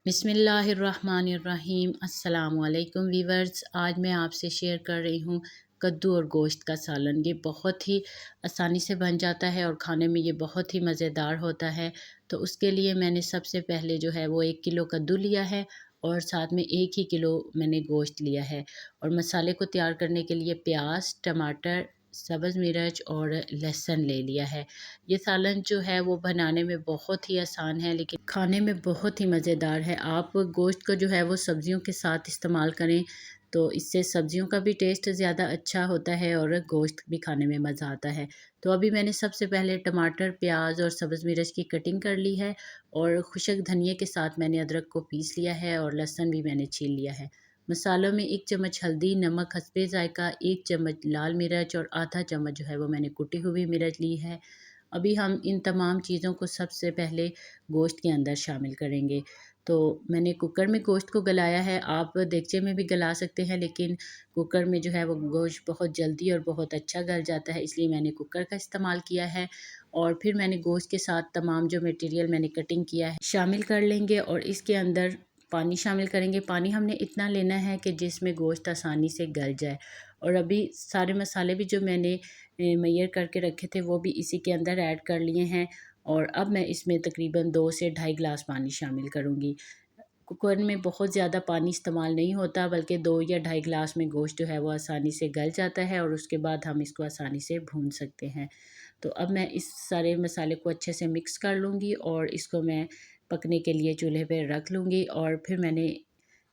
बिस्मिल्लाहिर्रहमानिर्रहीम। अस्सलामुअलैकुम वीवर्स। आज मैं आपसे शेयर कर रही हूँ कद्दू और गोश्त का सालन। ये बहुत ही आसानी से बन जाता है और खाने में ये बहुत ही मज़ेदार होता है। तो उसके लिए मैंने सबसे पहले जो है वो 1 किलो कद्दू लिया है और साथ में 1 ही किलो मैंने गोश्त लिया है। और मसाले को तैयार करने के लिए प्याज, टमाटर, सब्ज़ मिर्च और लहसुन ले लिया है। ये सालन जो है वो बनाने में बहुत ही आसान है लेकिन खाने में बहुत ही मज़ेदार है। आप गोश्त को जो है वो सब्ज़ियों के साथ इस्तेमाल करें तो इससे सब्ज़ियों का भी टेस्ट ज़्यादा अच्छा होता है और गोश्त भी खाने में मज़ा आता है। तो अभी मैंने सबसे पहले टमाटर, प्याज और सब्ज़ मिर्च की कटिंग कर ली है और खुशक धनिए के साथ मैंने अदरक को पीस लिया है और लहसुन भी मैंने छील लिया है। मसालों में 1 चम्मच हल्दी, नमक हस्बे ज़ायक़ा, 1 चम्मच लाल मिर्च और आधा चम्मच जो है वो मैंने कुटी हुई मिर्च ली है। अभी हम इन तमाम चीज़ों को सबसे पहले गोश्त के अंदर शामिल करेंगे। तो मैंने कुकर में गोश्त को गलाया है, आप देगचे में भी गला सकते हैं लेकिन कुकर में जो है वो गोश्त बहुत जल्दी और बहुत अच्छा गल जाता है, इसलिए मैंने कुकर का इस्तेमाल किया है। और फिर मैंने गोश्त के साथ तमाम जो मटेरियल मैंने कटिंग किया है शामिल कर लेंगे और इसके अंदर पानी शामिल करेंगे। पानी हमने इतना लेना है कि जिसमें गोश्त आसानी से गल जाए। और अभी सारे मसाले भी जो मैंने मैयर करके रखे थे वो भी इसी के अंदर ऐड कर लिए हैं। और अब मैं इसमें तकरीबन 2 से ढाई गिलास पानी शामिल करूँगी। कुकर में बहुत ज़्यादा पानी इस्तेमाल नहीं होता बल्कि 2 या ढाई गिलास में गोश्त जो है वो आसानी से गल जाता है और उसके बाद हम इसको आसानी से भून सकते हैं। तो अब मैं इस सारे मसाले को अच्छे से मिक्स कर लूँगी और इसको मैं पकने के लिए चूल्हे पे रख लूँगी। और फिर मैंने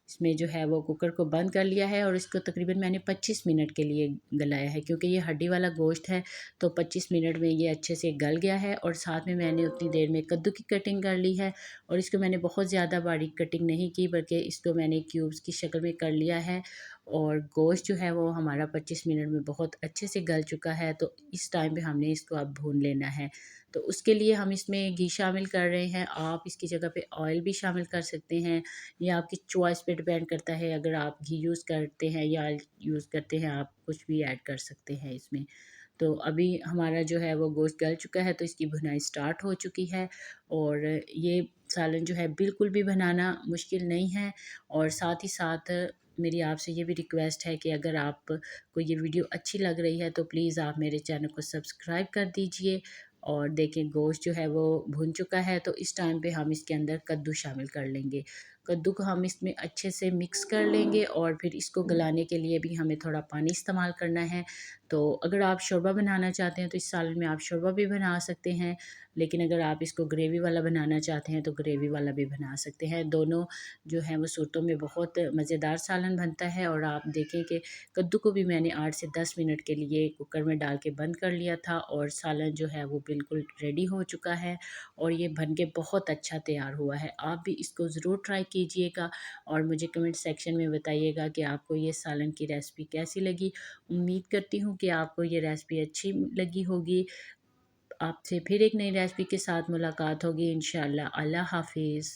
इसमें जो है वो कुकर को बंद कर लिया है और इसको तकरीबन मैंने 25 मिनट के लिए गलाया है क्योंकि ये हड्डी वाला गोश्त है। तो 25 मिनट में ये अच्छे से गल गया है और साथ में मैंने उतनी देर में कद्दू की कटिंग कर ली है। और इसको मैंने बहुत ज़्यादा बारीक कटिंग नहीं की बल्कि इसको मैंने क्यूब्स की शक्ल में कर लिया है। और गोश्त जो है वो हमारा 25 मिनट में बहुत अच्छे से गल चुका है। तो इस टाइम पे हमने इसको अब भून लेना है। तो उसके लिए हम इसमें घी शामिल कर रहे हैं। आप इसकी जगह पे ऑयल भी शामिल कर सकते हैं, ये आपकी चॉइस पे डिपेंड करता है। अगर आप घी यूज़ करते हैं या ऑयल यूज़ करते हैं, आप कुछ भी ऐड कर सकते हैं इसमें। तो अभी हमारा जो है वो गोश्त गल चुका है तो इसकी भुनाई स्टार्ट हो चुकी है। और ये सालन जो है बिल्कुल भी बनाना मुश्किल नहीं है। और साथ ही साथ मेरी आपसे ये भी रिक्वेस्ट है कि अगर आपको ये वीडियो अच्छी लग रही है तो प्लीज़ आप मेरे चैनल को सब्सक्राइब कर दीजिए। और देखिए गोश्त जो है वो भुन चुका है तो इस टाइम पे हम इसके अंदर कद्दू शामिल कर लेंगे। कद्दू को हम इसमें अच्छे से मिक्स कर लेंगे और फिर इसको गलाने के लिए भी हमें थोड़ा पानी इस्तेमाल करना है। तो अगर आप शोरबा बनाना चाहते हैं तो इस सालन में आप शोरबा भी बना सकते हैं, लेकिन अगर आप इसको ग्रेवी वाला बनाना चाहते हैं तो ग्रेवी वाला भी बना सकते हैं। दोनों जो है वो सूरतों में बहुत मज़ेदार सालन बनता है। और आप देखें कि कद्दू को भी मैंने 8 से 10 मिनट के लिए कुकर में डाल के बंद कर लिया था और सालन जो है वो बिल्कुल रेडी हो चुका है और ये बन के बहुत अच्छा तैयार हुआ है। आप भी इसको ज़रूर ट्राई कीजिएगा और मुझे कमेंट सेक्शन में बताइएगा कि आपको ये सालन की रेसिपी कैसी लगी। उम्मीद करती हूँ कि आपको ये रेसिपी अच्छी लगी होगी। आपसे फिर एक नई रेसिपी के साथ मुलाकात होगी इंशाअल्लाह। अल्लाह हाफ़िज़।